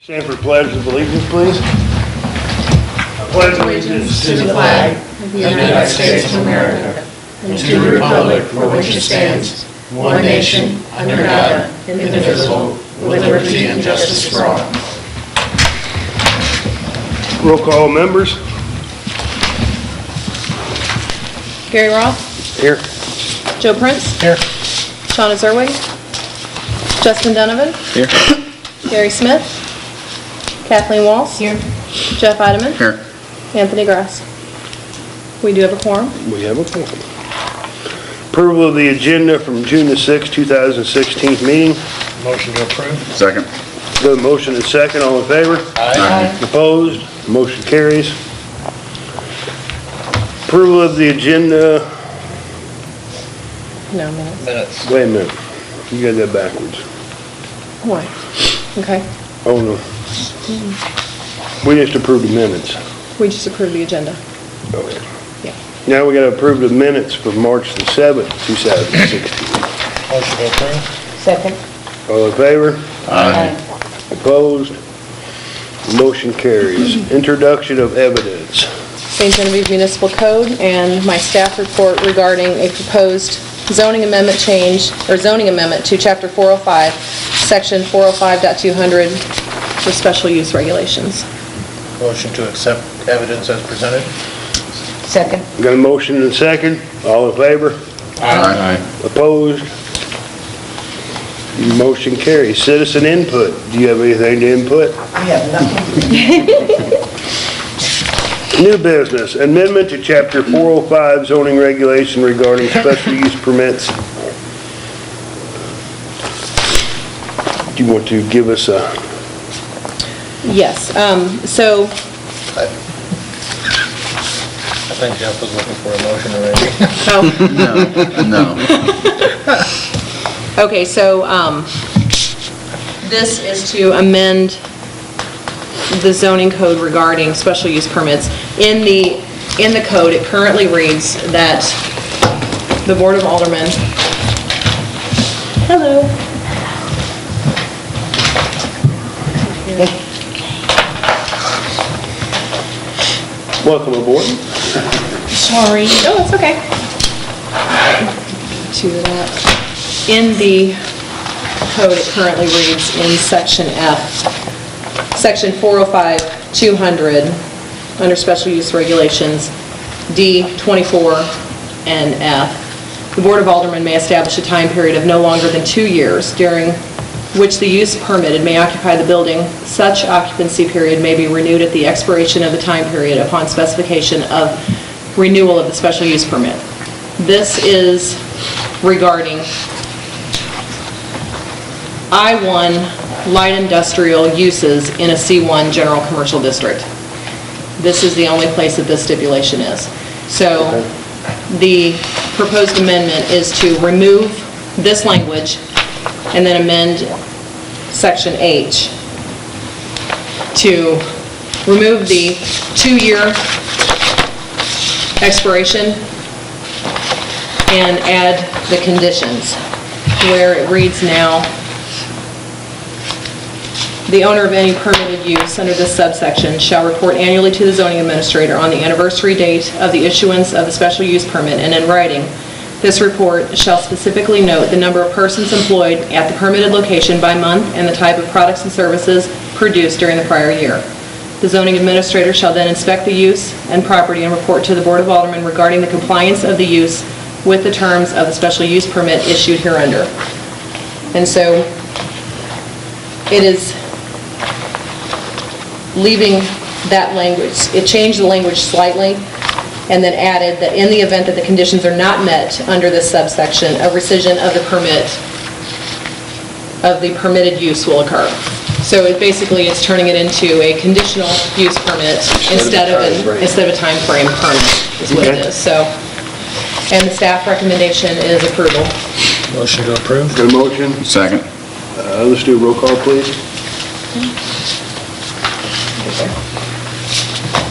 Stand for pledge of allegiance, please. I pledge allegiance to the flag of the United States of America and to the republic for which it stands, one nation, under God, indivisible, with liberty and justice for all. Roll call members. Gary Roth. Here. Joe Prince. Here. Shauna Zerwig. Justin Donovan. Here. Gary Smith. Kathleen Walsh. Here. Jeff Eidemann. Here. Anthony Grass. We do have a quorum. We have a quorum. Approval of the agenda from June the 6th, 2016 meeting. Motion to approve. Second. The motion is second. All in favor? Aye. Opposed? Motion carries. Approval of the agenda. No minutes. Minutes. Wait a minute. You got that backwards. Why? Okay. Oh, no. We just approved the minutes. We just approved the agenda. Okay. Yeah. Now we got to approve the minutes for March the 7th, 2016. Motion to approve. Second. All in favor? Aye. Opposed? Motion carries. Introduction of evidence. St. Genevieve Municipal Code and my staff report regarding a proposed zoning amendment change, or zoning amendment to Chapter 405, Section 405.200 for special use regulations. Motion to accept evidence as presented. Second. Got a motion and a second. All in favor? Aye. Opposed? Motion carries. Citizen input. Do you have anything to input? I have nothing. New business. Amendment to Chapter 405 zoning regulation regarding special use permits. Do you want to give us a... Yes. So I think Jeff was looking for a motion already. No. okay, so this is to amend the zoning code regarding special use permits. In the code, it currently reads that the Board of Aldermen, hello, Welcome aboard. Sorry. oh, it's okay. To that. In the code, it currently reads in Section F, Section 405-200, under special use regulations, D, 24, and F. The Board of Aldermen may establish a time period of no longer than 2 years during which the use permitted may occupy the building. Such occupancy period may be renewed at the expiration of the time period upon specification of renewal of the special use permit. This is regarding I-1 light industrial uses in a C1 general commercial district. This is the only place that this stipulation is. So the proposed amendment is to remove this language and then amend Section H to remove the 2-year expiration and add the conditions where it reads now, the owner of any permitted use under this subsection shall report annually to the zoning administrator on the anniversary date of the issuance of the special use permit, and in writing, this report shall specifically note the number of persons employed at the permitted location by month and the type of products and services produced during the prior year. The zoning administrator shall then inspect the use and property and report to the Board of Aldermen regarding the compliance of the use with the terms of the special use permit issued hereunder. And so it is leaving that language. It changed the language slightly and then added that in the event that the conditions are not met under this subsection, a rescission of the permit, of the permitted use will occur. So it basically is turning it into a conditional use permit instead of a time frame permit is what it is. So, and the staff recommendation is approval. Motion to approve. Got a motion? Second. Let's do a roll call, please.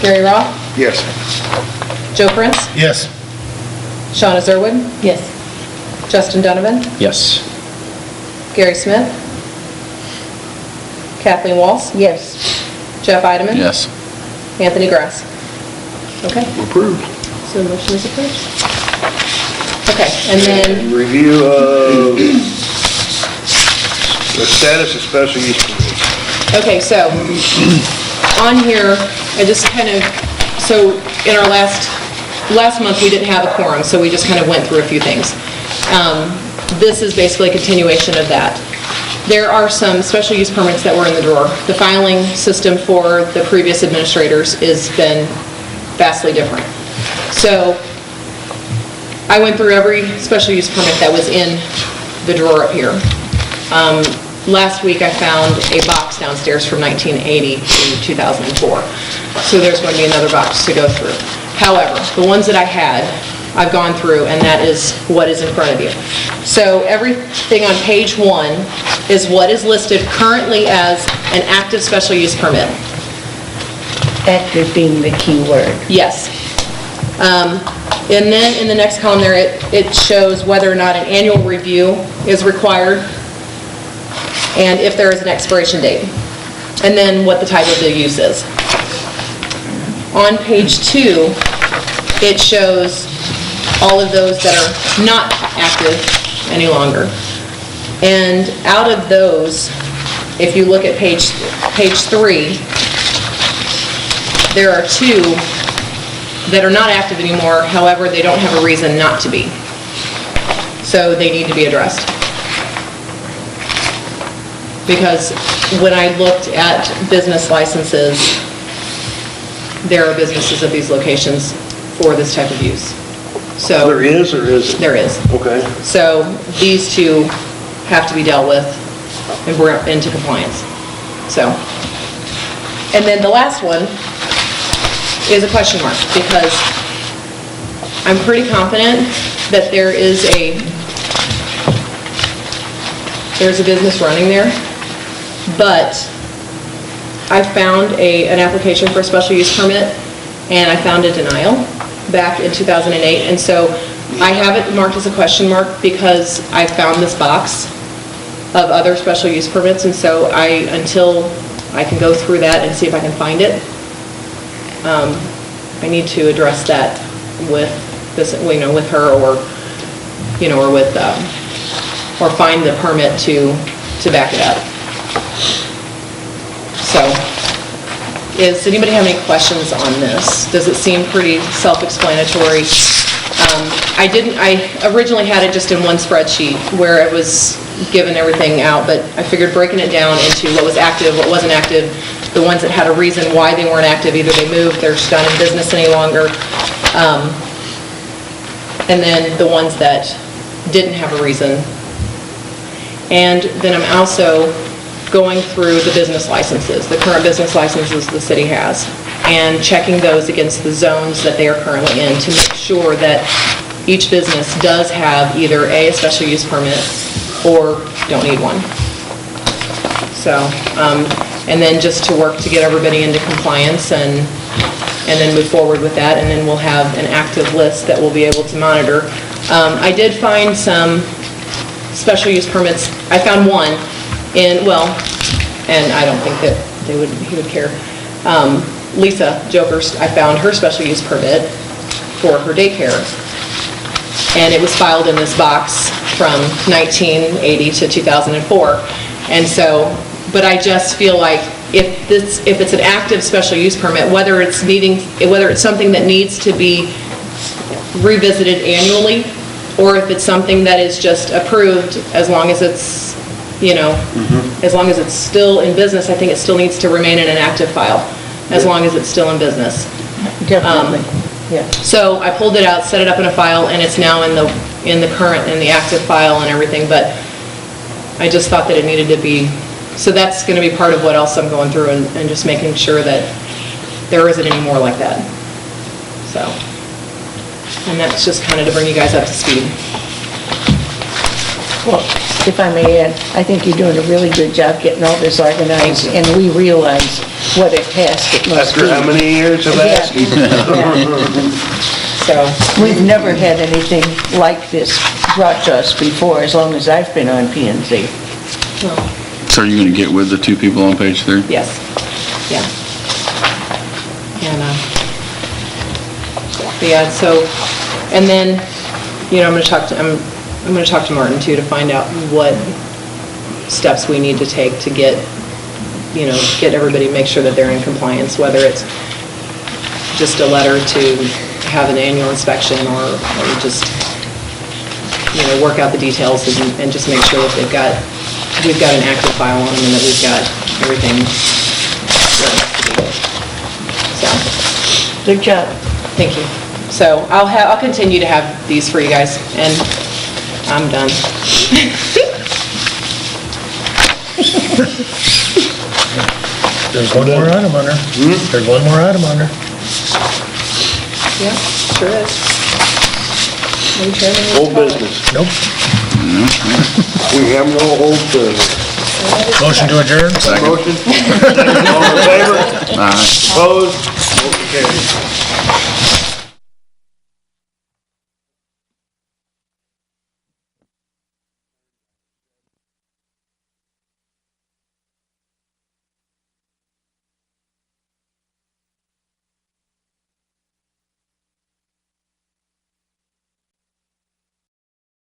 Gary Roth, Yes. Joe Prince, Yes. Shauna Zerwig, Yes. Justin Donovan, Yes. Gary Smith, Kathleen Walls, Yes. Jeff Ideman. Yes. Anthony Grass. Okay, Approved. so the motion is approved. Okay, and then, Review of the status of special use permits. okay, so, on here, I just kind of, so in our last month, we didn't have a quorum, so we just kind of went through a few things. This is basically a continuation of that. There are some special use permits that were in the drawer. The filing system for the previous administrators has been vastly different. So I went through every special use permit that was in the drawer up here. Last week I found a box downstairs from 1980 to 2004. So there's going to be another box to go through. However, the ones that I had, I've gone through, and that is what is in front of you. So everything on page 1 is what is listed currently as an active special use permit. Active being the key word. Yes. And then in the next column there, it shows whether or not an annual review is required, and if there is an expiration date, and then what the type of the use is. On page 2, it shows all of those that are not active any longer. And out of those, if you look at page 3, there are 2 that are not active anymore, however, they don't have a reason not to be. So they need to be addressed. Because when I looked at business licenses, there are businesses at these locations for this type of use. So There is or isn't? there is. Okay. So these 2 have to be dealt with and brought into compliance. So, and then the last one is a question mark, because I'm pretty confident that there's a business running there, but I found an application for a special use permit, and I found a denial back in 2008, and so I have it marked as a question mark because I found this box of other special use permits, and so until I can go through that and see if I can find it, I need to address that with this, with her, or or with, or find the permit to back it up. So, does anybody have any questions on this? Does it seem pretty self-explanatory? I originally had it just in one spreadsheet where it was given everything out, but I figured breaking it down into what was active, what wasn't active, the ones that had a reason why they weren't active, either they moved, they're just not in business any longer, and then the ones that didn't have a reason. And then I'm also going through the business licenses, the current business licenses the city has, and checking those against the zones that they are currently in to make sure that each business does have either a special use permit or don't need one. So, and then just to work to get everybody into compliance and then move forward with that, and then we'll have an active list that we'll be able to monitor. I did find some special use permits. I found one and I don't think that he would care. Lisa Jokers, I found her special use permit for her daycare, and it was filed in this box from 1980 to 2004. And so, but I just feel like if it's an active special use permit, whether it's something that needs to be revisited annually, or if it's something that is just approved, as long as it's, as long as it's still in business, I think it still needs to remain in an active file, as long as it's still in business. Definitely, yeah. So I pulled it out, set it up in a file, and it's now in the active file and everything, but I just thought that it needed to be, so that's going to be part of what else I'm going through, and just making sure that there isn't any more like that. So, and that's just kind of to bring you guys up to speed. Well, if I may add, I think you're doing a really good job getting all this organized, and we realize what a task it must be. After how many years of Yeah. asking? So, We've never had anything like this brought to us before, as long as I've been on P&Z. So are you gonna get with the two people on page 3? Yes, yeah. And, but yeah, so, and then, you know, I'm gonna talk to Martin too to find out what steps we need to take to get, you know, get everybody, make sure that they're in compliance, whether it's just a letter to have an annual inspection or just, you know, work out the details and just make sure that we've got an active file on them and that we've got everything ready to go. So, Good job. thank you. So I'll continue to have these for you guys, and I'm done. There's one more item on there. There's one more item on there. Yeah, sure is. Maybe Chairman Old needs to business. Nope. We have no old business. Motion to adjourn? Motion? All in favor? Aye. Opposed? Motion carries.